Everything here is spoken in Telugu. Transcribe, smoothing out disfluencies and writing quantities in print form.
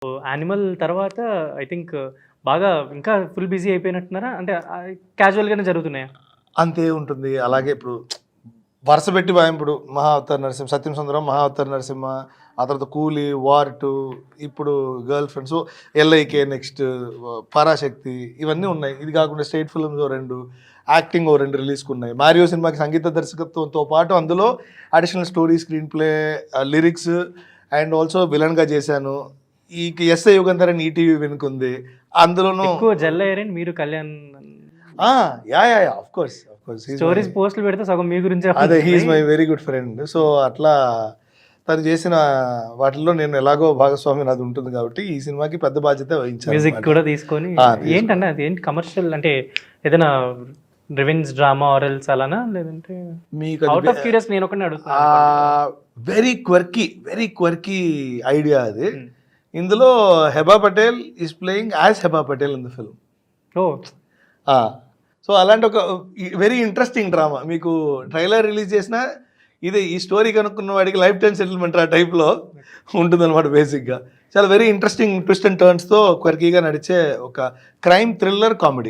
యానిమల్ తర్వాత ఐ థింక్ బాగా ఇంకా ఫుల్ బిజీ అయిపోయినట్టున్నారా? అంటే క్యాజువల్‌గానే జరుగుతున్నాయా? అంతే ఉంటుంది. అలాగే ఇప్పుడు వరుస పెట్టి ఇప్పుడు మహా అవతార్ నరసింహ, సత్యం సుందరం, మహా అవతార్ నరసింహ, ఆ తర్వాత కూలీ, వార్ 2, ఇప్పుడు girl friends, LIK, next Parashakti, ఇవన్నీ ఉన్నాయి. ఇది కాకుండా స్టేట్ ఫిల్మ్స్ 2, యాక్టింగ్ 2 రిలీజ్కి ఉన్నాయి. మారియో సినిమాకి సంగీత దర్శకత్వంతో పాటు అందులో additional story, screen play, lyrics and also విలన్గా చేశాను. ఈ ఎస్ఐ యుగంధర్ అని ఈటీవీ వెనుకుంది. అందులోనూ ఎక్కువ జెల్ అయ్యారండి మీరు Kalyan. Yeah of course stories పోస్టులు పెడితే సగం మీ గురించే. అదే, he's my very good friend. So అట్లా తను చేసిన వాటిల్లో నేను ఎలాగో భాగస్వామి నాది ఉంటుంది కాబట్టి ఈ సినిమాకి పెద్ద బాధ్యత వహించాను. మ్యూజిక్ కూడా తీసుకొని ఏంటంటే అది ఏంటి కమర్షియల్ అంటే ఏదైనా రివెంజ్ డ్రామా ఆరల్స్ అలానా లేదంటే మీకు అవుట్ ఆఫ్ క్యూరియస్ నేను ఒకటి అడుగుతాను. వెరీ క్వర్కీ ఐడియా అది. ఇందులో Heba Patel is playing as Heba Patel in the film. Oh so అలాంటి ఒక వెరీ ఇంట్రెస్టింగ్ డ్రామా. మీకు ట్రైలర్ రిలీజ్ చేసినా ఇదే ఈ స్టోరీ కనుక్కున్న వాడికి లైఫ్ టైం సెటిల్మెంట్ ఆ టైప్లో ఉంటుందన్నమాట బేసిక్గా. చాలా వెరీ ఇంట్రెస్టింగ్ ట్విస్ట్ అండ్ టర్న్స్తో క్వర్కీగా నడిచే ఒక క్రైమ్ థ్రిల్లర్ కామెడీ.